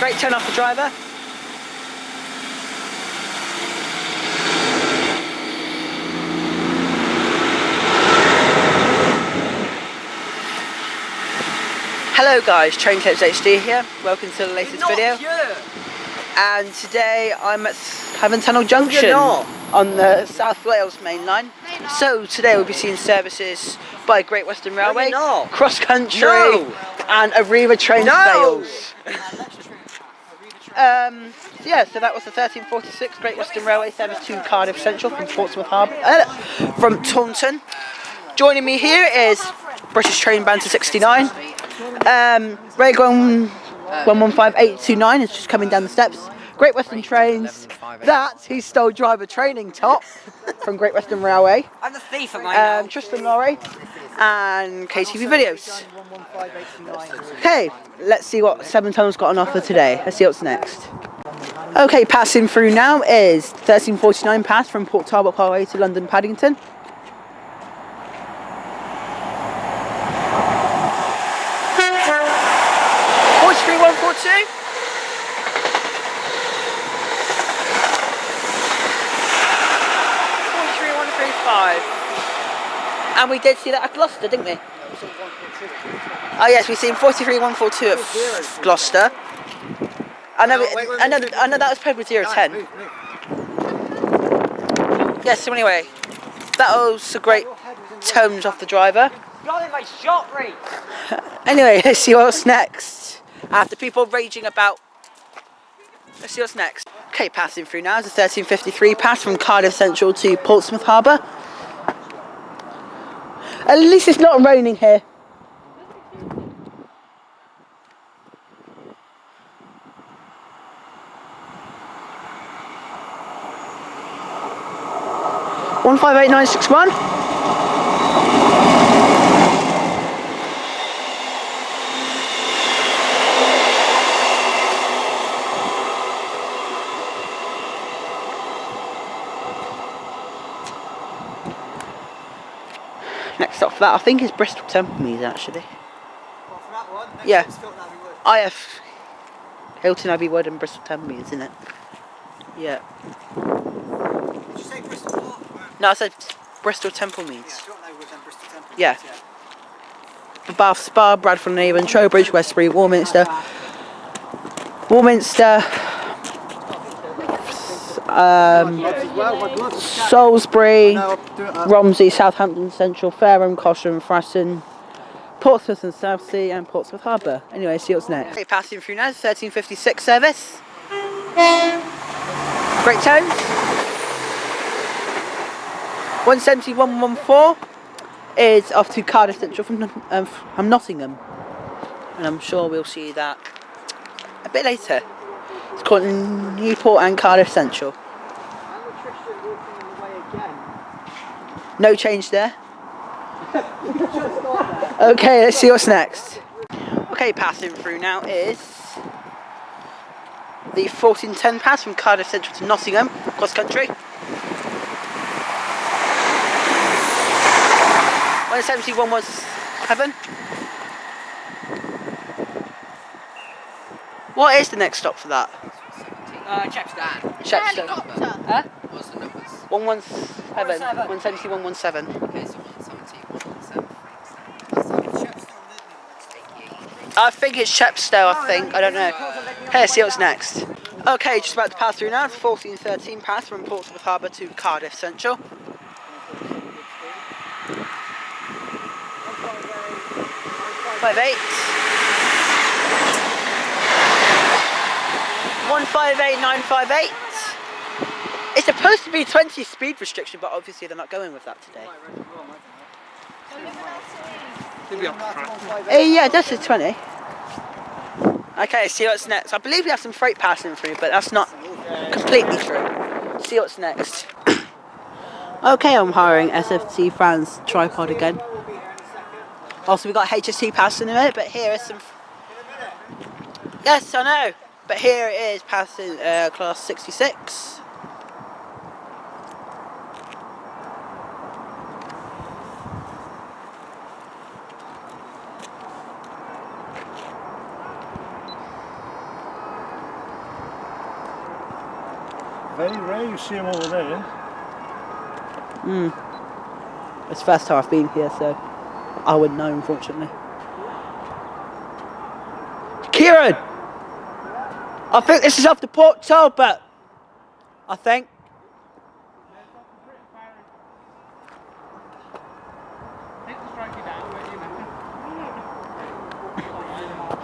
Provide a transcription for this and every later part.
Great turn off the driver. Hello guys, Train Clips HD here. Welcome to the latest video. And today I'm at Severn Tunnel Junction on the South Wales Mainline. So today we'll be seeing services by Great Western Railway, cross country, and Arriva train fails. Yeah, so that was the 1346 Great Western Railway service to Cardiff Central from Portsmouth Harbour, from Taunton. Joining me here is British Train Banter 69. Reg 115829 is just coming down the steps. Great Western Trains. That's his stole driver training top from Great Western Railway. I'm the thief at my Tristan, Lawrie, and KTV Videos. Okay, let's see what Severn Tunnel's got on offer today. Let's see what's next. Okay, passing through now is 1349 pass from Port Talbot Highway to London Paddington. And we did see that at Gloucester, didn't we? Oh yes, we've seen 43142 at Gloucester. I know that was paid with 010. Yes, so anyway, that was a great tones off the driver. Anyway, let's see what's next. After people raging about, let's see what's next. Okay, passing through now is a 1353 pass from Cardiff Central to Portsmouth Harbour. At least it's not raining here. One 58961. Next stop for that, I think, is Bristol Templemead actually. Well, for that one, next yeah. I have Hilton Abbey Wood and Bristol Templemead, isn't it? Yeah. Did you say Bristol what? No, I said Bristol Templemead. Yeah, For Bath Spa, Bradford and Avon, Trowbridge, Westbury, Warminster, Salisbury, Romsey, Southampton Central, Fareham, Cosham, Fratton, Portsmouth and Southsea, and Portsmouth Harbour. Anyway, see what's next. Okay, passing through now, 1356 service. Great tones. 17114 is off to Cardiff Central from Nottingham, and I'm sure we'll see that a bit later. It's called Newport and Cardiff Central. No change there. Okay, let's see what's next. Okay, passing through now is the 1410 pass from Cardiff Central to Nottingham, cross country. 17117. What is the next stop for that? Chepstow. Huh? What's the numbers? 117. 170, 117. Okay, so 170, 117. I think it's Chepstow, I don't know. Here, see what's next. Okay, just about to pass through now. 1413 pass from Portsmouth Harbour to Cardiff Central. 58. 158958. It's supposed to be 20 speed restriction, but obviously they're not going with that today. Yeah, that's a 20. Okay, see what's next. I believe we have some freight passing through, but that's not completely true. See what's next. Okay, I'm hiring SFT France tripod again. Also, we got HST passing in a minute, but here is some. Yes, I know. But here it is passing class 66. very rare you see them over there. It's the first time I've been here, so I wouldn't know, unfortunately. Kieran! I think this is off the Port Talbot. I think.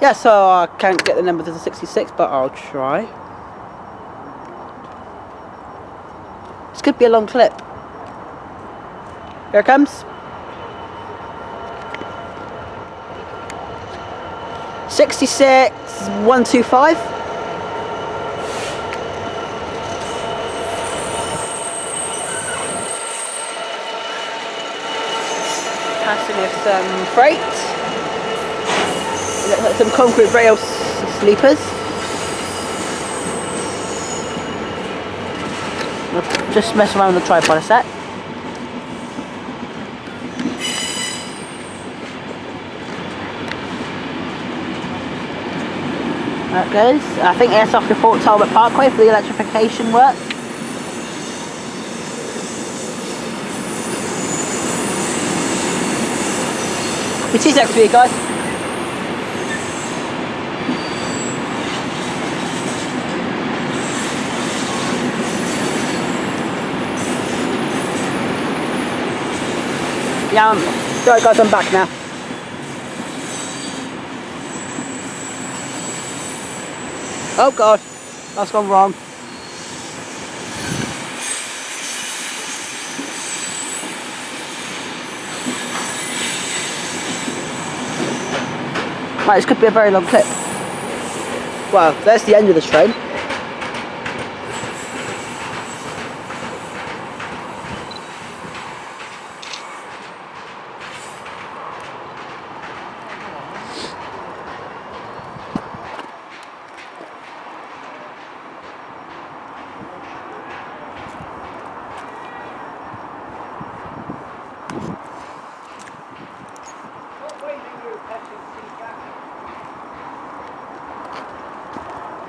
Yeah, so I can't get the number to the 66, but I'll try. This could be a long clip. Here it comes. 66 125. Passing with some freight. Some concrete rail sleepers. I'll just mess around with the tripod a sec. That goes. I think that's off the Fort Talbot Parkway for the electrification work. It is next to you guys. Yeah, sorry guys, I'm back now. Oh god, that's gone wrong. Right, this could be a very long clip. Well, there's the end of this train.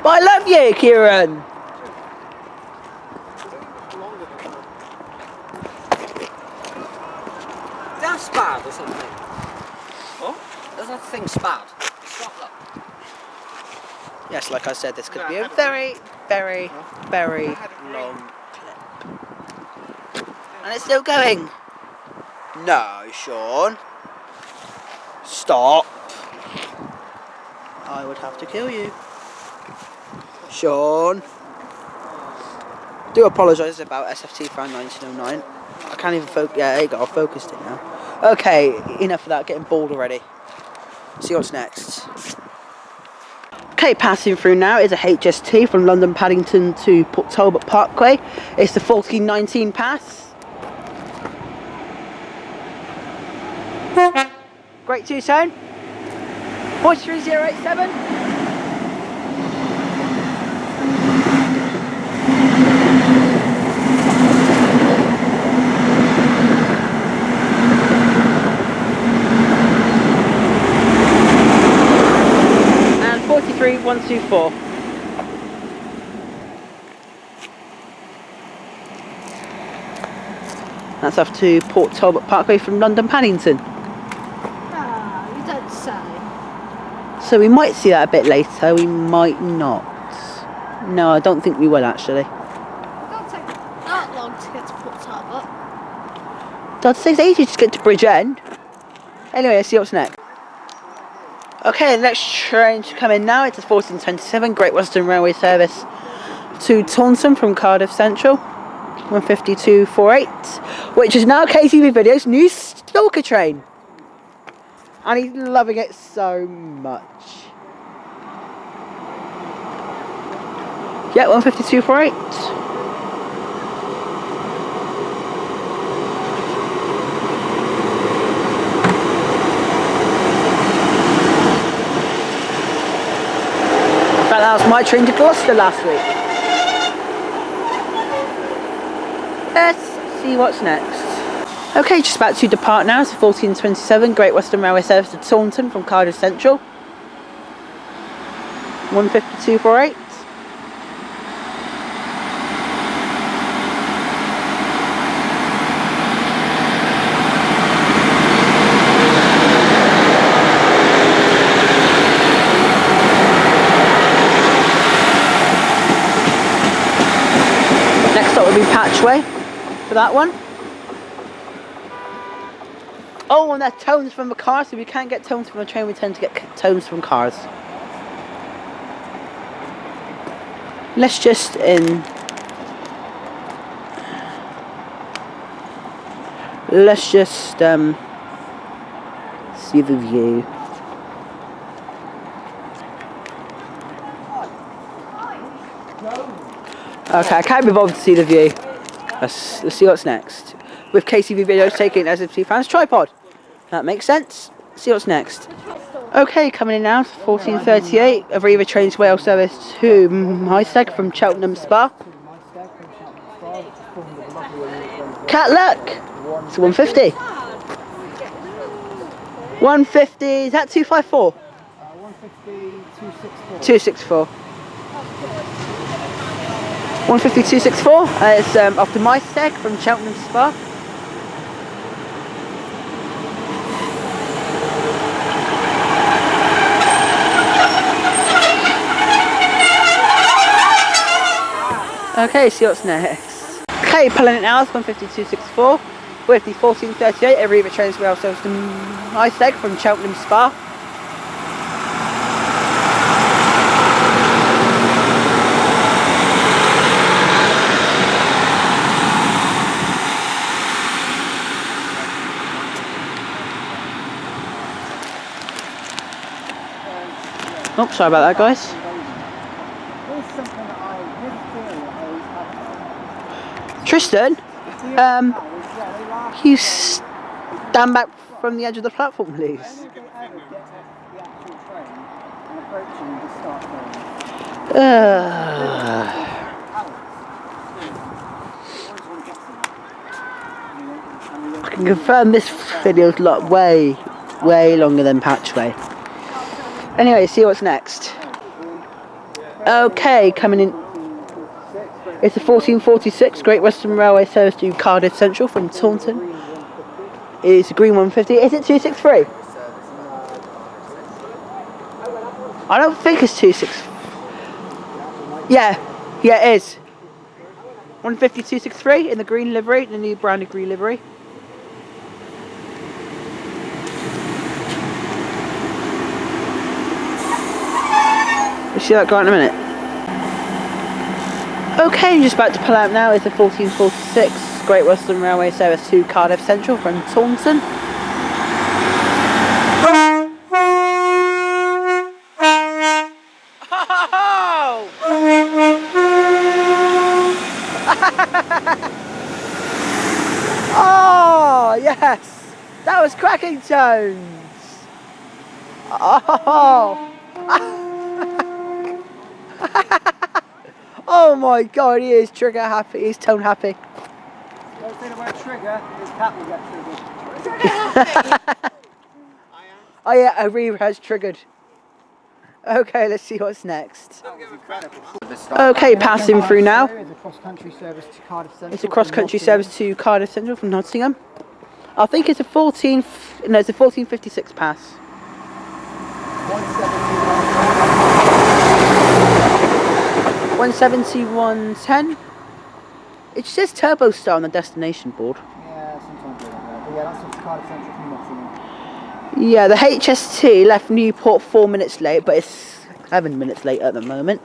But I love you, Kieran. That's bad or something. What? Does that thing bad? Stop that. Yes, like I said, this could be a very, very, very long clip. And it's still going. No, Sean. Stop. I would have to kill you. Sean. Do apologise about SFT fan 1909. I can't even focus. Yeah, there you go, I focused it now. Okay, enough of that, getting bored already. See what's next. Okay, passing through now is a HST from London Paddington to Port Talbot Parkway. It's the 1419 pass. Great two-tone. 43087. And 43124. That's off to Port Talbot Parkway from London Paddington. Ah, you don't say. So we might see that a bit later, we might not. No, I don't think we will actually. It don't take that long to get to Port Talbot. Does it take ages to get to Bridgend? Anyway, let's see what's next. Okay, the next train to come in now, it's a 1427 Great Western Railway service to Taunton from Cardiff Central. 15248, which is now KTV Video's new stalker train. And he's loving it so much. Yeah, 15248. In fact, that was my train to Gloucester last week. Let's see what's next. Okay, just about to depart now. It's a 1427 Great Western Railway service to Taunton from Cardiff Central. 15248. through Patchway for that one. Oh, and that's tones from the car, so we can't get tones from the train, we tend to get tones from cars. Let's just see the view. Okay, I can't be bothered to see the view. Let's see what's next. With KCV videos taking SFC fans tripod. That makes sense. See what's next. Okay, coming in now, 14:38. Aviva trains rail service to Mysteg from Cheltenham Spa. Cat luck. It's 150. 150. Is that 254? 150, 264. 264. 150, 264. It's off to Mysteg from Cheltenham Spa. Okay, see what's next. Okay, pulling it now, it's 152.64 with the 14:38 Aviva trains rail service to Mysteg from Cheltenham Spa. Oh, sorry about that, guys. Tristan, you stand back from the edge of the platform, please. I can confirm this video's way longer than Patchway. Anyway, see what's next. Okay, coming in. It's a 14:46 Great Western Railway service to Cardiff Central from Taunton. It's a green 150. Is it 263? I don't think it's 263. Yeah, it is. 150 263 in the green livery, the new branded green livery. We'll see that go out in a minute. Okay, I'm just about to pull out now. It's a 14:46 Great Western Railway service to Cardiff Central from Taunton. Oh, yes! That was cracking tones! Oh! Oh my god, he is trigger happy, he's tone happy. Don't say the word trigger, his cat will get triggered. Oh yeah, Aviva has triggered. Okay, let's see what's next. Okay, passing through now. It's a cross-country service to Cardiff Central. It's a cross-country service to Cardiff Central from Nottingham. I think it's a 1456 pass. 171.10. It says Turbo Star on the destination board. Yeah, sometimes like that. But yeah, that's from Cardiff Central from Nottingham. Yeah, the HST left Newport 4 minutes late, but it's 7 minutes late at the moment.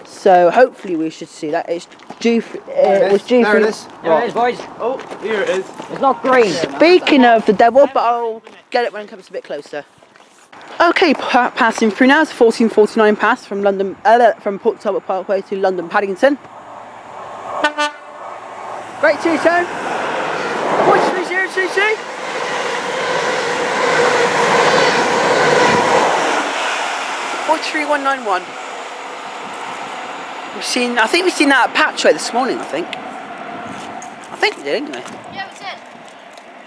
So hopefully we should see that. It's due. It was due. There it is. There it is, boys. Oh, here it is. It's not green. Speaking of the devil, but I'll get it when it comes a bit closer. Okay, passing through now. It's a 14:49 pass from London, from Port Talbot Parkway to London Paddington. Great two-tone. 13022. 43191. I think we've seen that at Patchway this morning, I think we did, didn't we? Yeah, we did.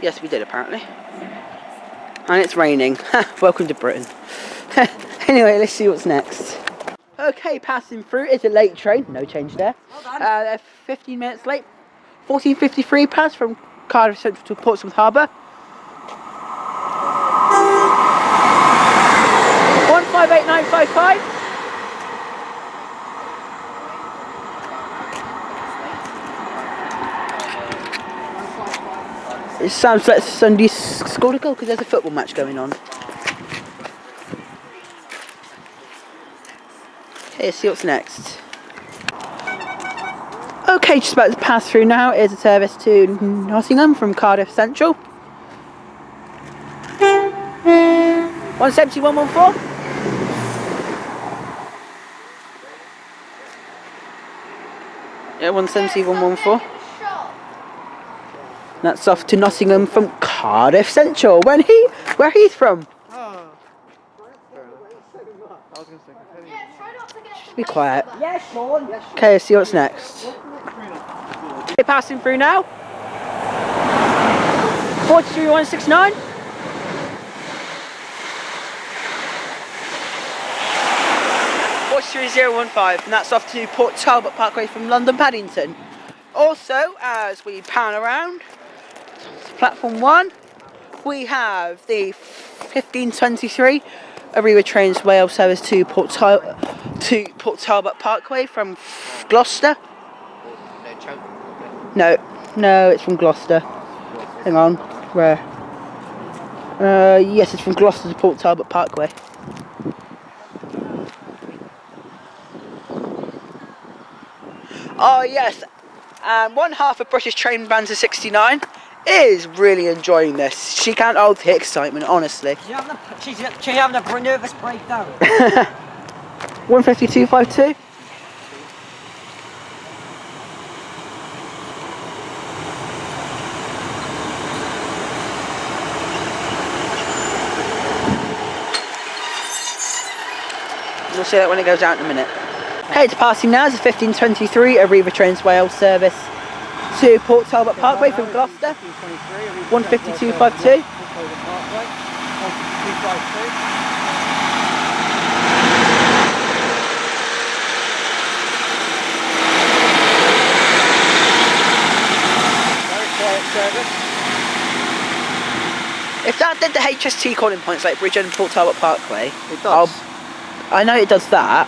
Yes, we did apparently. And it's raining. Welcome to Britain. Anyway, let's see what's next. Okay, passing through. It's a late train. No change there. They're 15 minutes late. 14:53 pass from Cardiff Central to Portsmouth Harbour. 158955. It sounds like Sunday school to go because there's a football match going on. Okay, let's see what's next. Okay, just about to pass through now is a service to Nottingham from Cardiff Central. 170, 114. Yeah, 170, 114. That's off to Nottingham from Cardiff Central. Where he's from? Just be quiet. Okay, let's see what's next. Okay, passing through now. 43169. .3015, and that's off to Port Talbot Parkway from London Paddington. Also, as we pan around to platform 1, we have the 1523 Arriva Trains Rail service to Port Talbot Parkway from Gloucester. No, it's from Gloucester. Hang on, where? Yes, it's from Gloucester to Port Talbot Parkway. Oh yes, and one half of British Train Banter 69 is really enjoying this. She can't hold the excitement, honestly. She's having a nervous breakdown. 15252. We'll see that when it goes out in a minute. Okay, it's passing now is a 1523 Arriva Trains Wales service to Port Talbot Parkway from Gloucester. 15252. Very quiet service. If that did the HST calling points like Bridge End and Port Talbot Parkway, It does. I know it does that,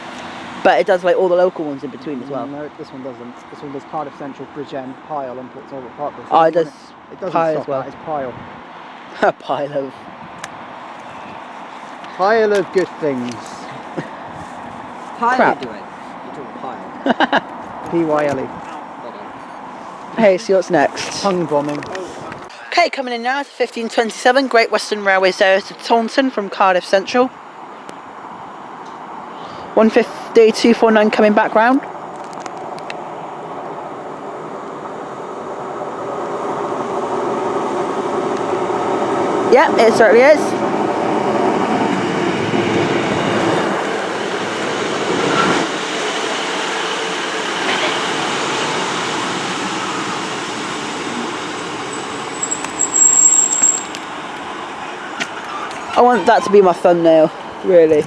but it does like all the local ones in between as well. No, this one doesn't. This one does Cardiff Central, Bridge End, Pyle and Port Talbot Parkway. Oh, it does It doesn't Pyle stop as well. that, it's Pyle. A pile of... Pile of good things. Pile Crap. you doing? You're doing pile. P-Y-L-E. Hey, see what's next. Tongue bombing. Okay, coming in now is 1527 Great Western Railway service to Taunton from Cardiff Central. 15249 coming back round. Yeah, it certainly is. I want that to be my thumbnail, really.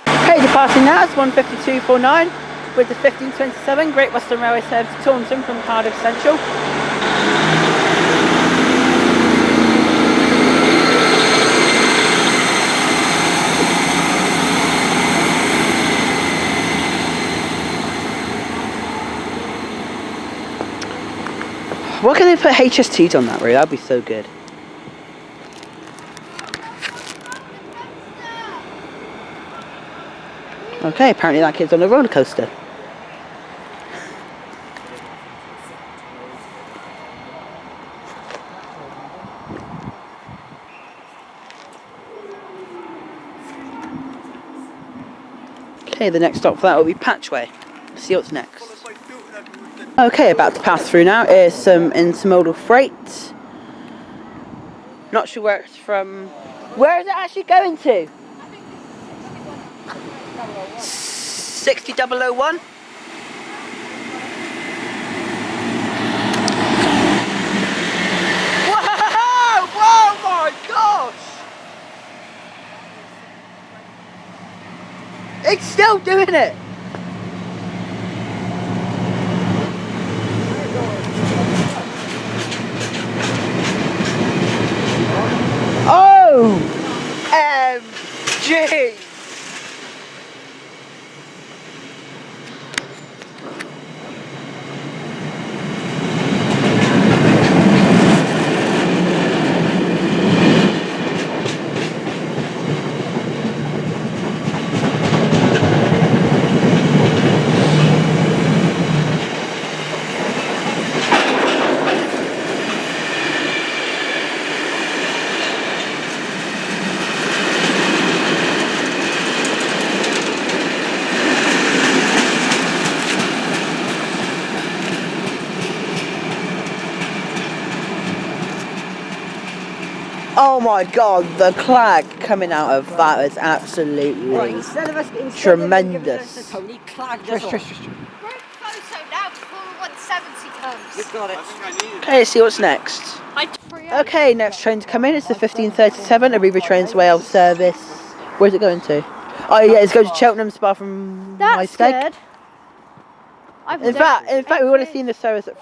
Okay, departing now is 15249 with the 1527 Great Western Railway service to Taunton from Cardiff Central. What can they put HSTs on that, really? That'd be so good. Okay, apparently that kid's on a roller coaster. Okay, the next stop for that will be Patchway. Let's see what's next. Okay, about to pass through now is some intermodal freight. Not sure where it's from. Where is it actually going to? 60001. Wow! Oh my gosh! It's still doing it! OMG! Oh my god, the clag coming out of that is absolutely tremendous. Tony, clag Trish. We're in photo now before 170 comes. You've got it. Okay, let's see what's next. Okay, next train to come in is the 1537 Aviva Trains Wales service. Where's it going to? Oh yeah, it's going to Cheltenham Spa from That's Maesteg. good. In fact, we would have seen the service at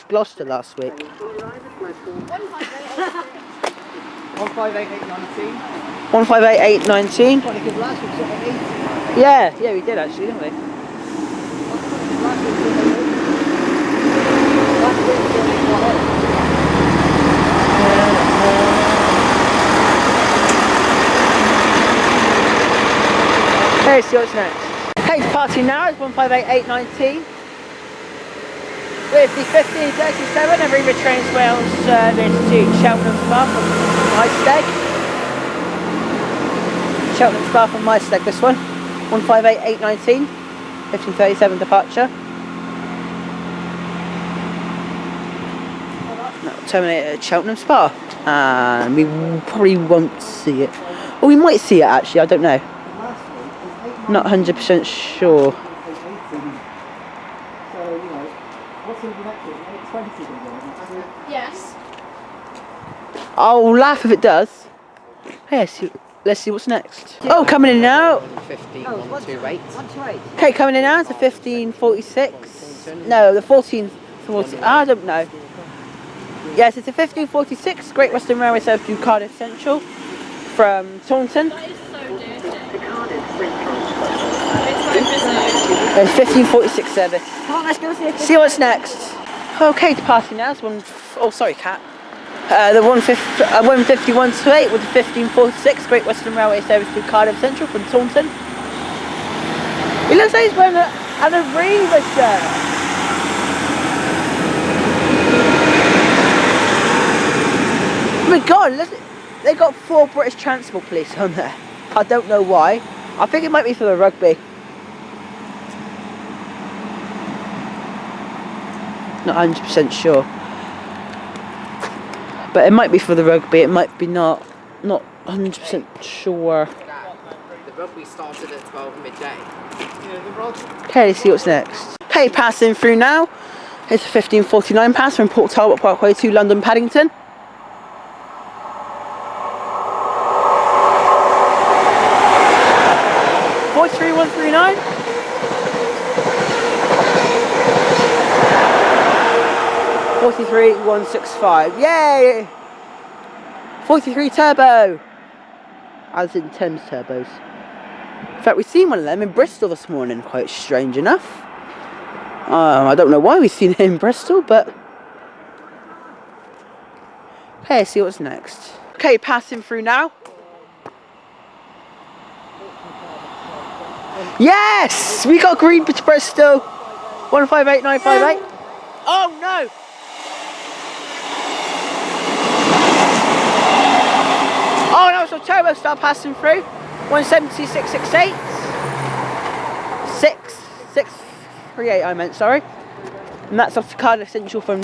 Gloucester last week. 158819. 158819. Funny, because last week was at 80. Yeah, we did actually, didn't we? Okay, see what's next. Okay, departing now is 158819. With the 1537 Aviva Trains Wales service to Cheltenham Spa from Maesteg. Cheltenham Spa from Maesteg, this one. 158819. 1537 departure. That'll terminate at Cheltenham Spa. And we probably won't see it. Or we might see it actually, I don't know. Not 100% sure. So, you know, what's going to be next week? 820 going to be. Yes. I'll laugh if it does. Hey, let's see what's next. Oh, coming in now. 15128. Okay, coming in now is the 1546. No, the 1440. I don't know. Yes, it's the 1546 Great Western Railway service to Cardiff Central from Taunton. That is so dirty. It's 1546 service. Come on, let's go see it. See what's next. Okay, departing now is oh, sorry, Cat. The 15128 with the 1546 Great Western Railway service to Cardiff Central from Taunton. It looks like he's wearing an Aviva shirt. Oh my god, they got 4 British Transport Police on there. I don't know why. I think it might be for the rugby. Not 100% sure. But it might be for the rugby, it might be not 100% sure. The rugby started at 12 midday. Okay, let's see what's next. Okay, passing through now. It's a 1549 pass from Port Talbot Parkway to London Paddington. Three 139. 43165. Yay! 43 turbo. As in Thames turbos. In fact, we've seen one of them in Bristol this morning. Quite strange enough. I don't know why we've seen it in Bristol, but okay, see what's next. Okay, passing through now. Yes! We got green to Bristol. 158958. Oh no! Oh no, so turbo star passing through. 170668. 6638 I meant, sorry. And that's off to Cardiff Central from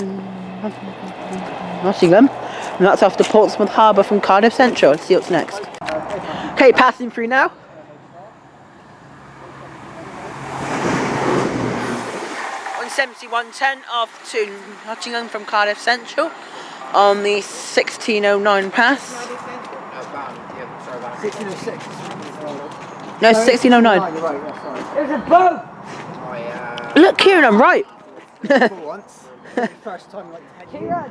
Nottingham. And that's off to Portsmouth Harbour from Cardiff Central. Let's see what's next. Okay, passing through now. 7110 off to Nottingham from Cardiff Central on the 1609 pass. 1606. No, 1609. You're right, yeah, sorry. There's a boat! Look, Kieran, I'm right. For once. First time like 10 years.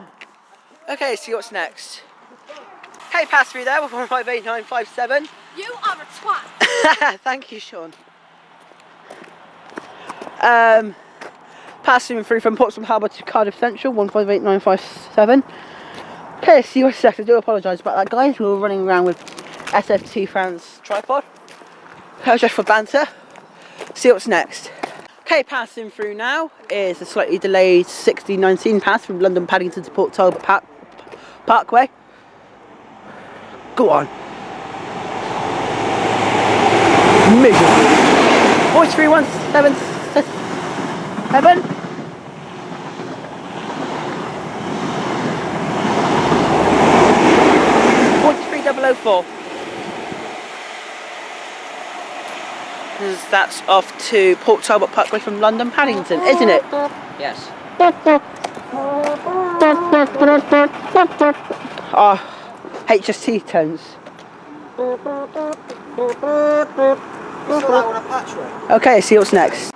Okay, see what's next. Okay, pass through there with 158957. You are a twat. Thank you, Sean. Passing through from Portsmouth Harbour to Cardiff Central, 158957. Okay, let's see what's next. I do apologise about that, guys. We were running around with SFT France tripod. That was just for banter. See what's next. Okay, passing through now is a slightly delayed 1619 pass from London Paddington to Port Talbot Parkway. Go on. Miserable. 43177. 43 go for? That's off to Port Talbot Parkway from London Paddington, isn't it? Yes. Oh, HST tones. Okay, see what's next.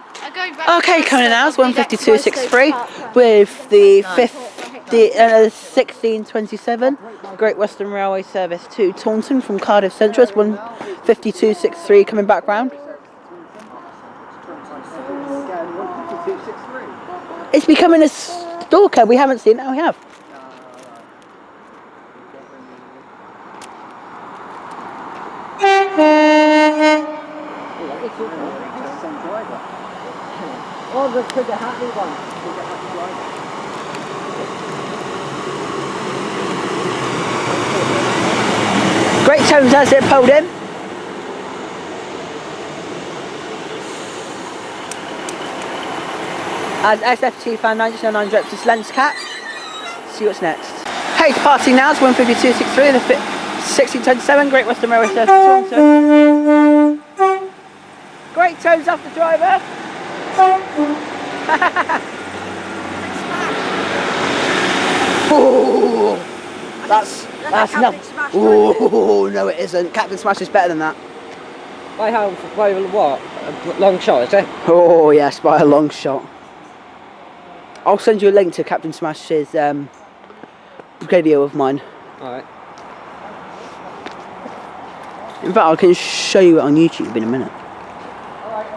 Okay, coming in now, it's 152.63 with the 1627 Great Western Railway service to Taunton from Cardiff Central. It's 152.63 coming back round. It's becoming a stalker. We haven't seen it, now we have. Oh, the trigger happy one. Great tones as it pulled in. As SFT fan 909 drops this lens cap. See what's next. Hey, departing now, it's 152.63 the 1627 Great Western Railway service to Taunton. Great tones off the driver. Ooh, that's nothing. Oh no, it isn't. Captain Smash is better than that. By how? By what? A long shot, is it? Oh yes, by a long shot. I'll send you a link to Captain Smash's video of mine. Alright. In fact, I can show you it on YouTube in a minute.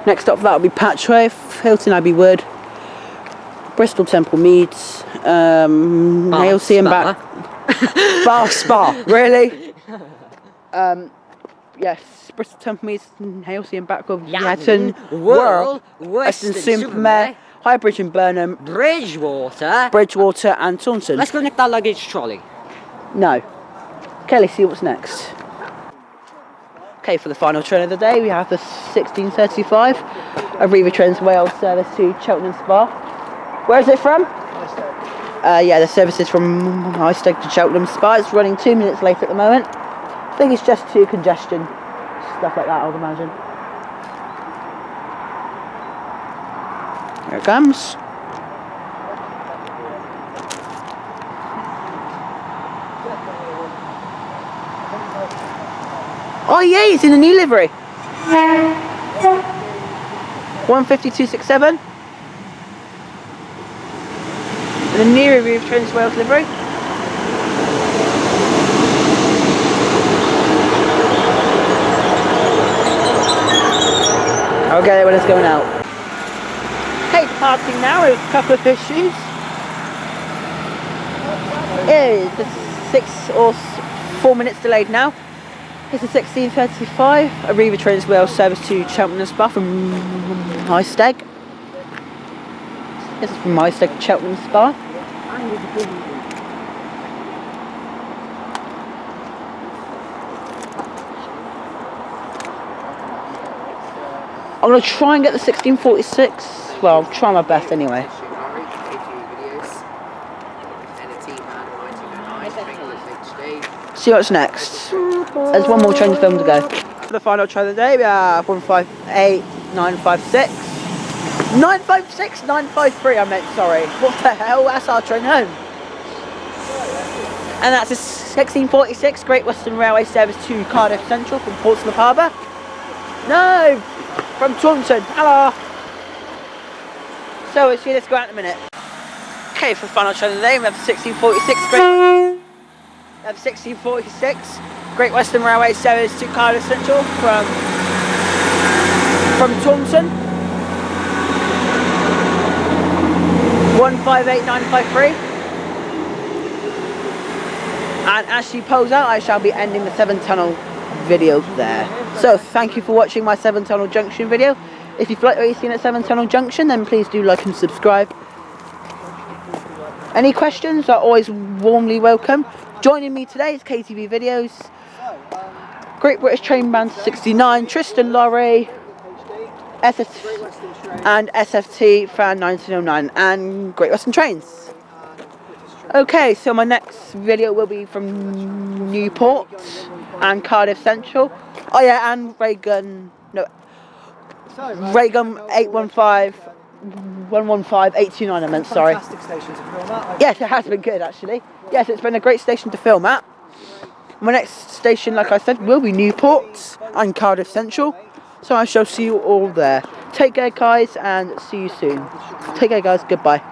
Next up, that'll be Patchway, Hilton Abbey Wood, Bristol Temple Meads, Halesey and back. Bath Spa, really? Yes, Bristol Temple Meads, Halesey and back of Yatton, Whirl, Weston-super-Mare, Highbridge and Burnham, Bridgewater and Taunton. Let's go nick that luggage trolley. No. Kelly, see what's next. Okay, for the final train of the day, we have the 1635 Arriva Trains Wales service to Cheltenham Spa. Where is it from? Yeah, the service is from Highsteg to Cheltenham Spa. It's running 2 minutes late at the moment. I think it's just to congestion, stuff like that, I would imagine. Here it comes. Oh yeah, it's in a new livery. 152.67. The new Arriva Trains Wales livery. I'll get it when it's going out. Okay, departing now with a couple of issues. It is 6 or 4 minutes delayed now. It's a 1635 Arriva Trains Wales service to Cheltenham Spa from Highsteg. This is from Highsteg to Cheltenham Spa. I'm going to try and get the 1646. Well, I'll try my best anyway. See what's next. There's one more train film to go. For the final train of the day, we have 158,956. 956? 953 I meant, sorry. What the hell? That's our train home. And that's a 1646 Great Western Railway service to Cardiff Central from Portsmouth Harbour. No! From Taunton. Hello! So, let's see, let's go out in a minute. Okay, for the final train of the day, we have the 1646 Great Western Railway service to Cardiff Central from Taunton. 158953. And as she pulls out, I shall be ending the Severn Tunnel video there. So thank you for watching my Severn Tunnel Junction video. If you've liked what you've seen at Severn Tunnel Junction, then please do like and subscribe. Any questions are always warmly welcome. Joining me today is KTV Videos, Great British Train Band 69, Tristan, Lawrie, SFT Fan 1909 and Great Western Trains. Okay, so my next video will be from Newport and Cardiff Central. Oh yeah, and Reagan 815 115 829, I meant, sorry. Fantastic station to film at. Yes, it has been good actually. Yes, it's been a great station to film at. My next station, like I said, will be Newport and Cardiff Central. So I shall see you all there. Take care guys and see you soon. Take care guys, goodbye.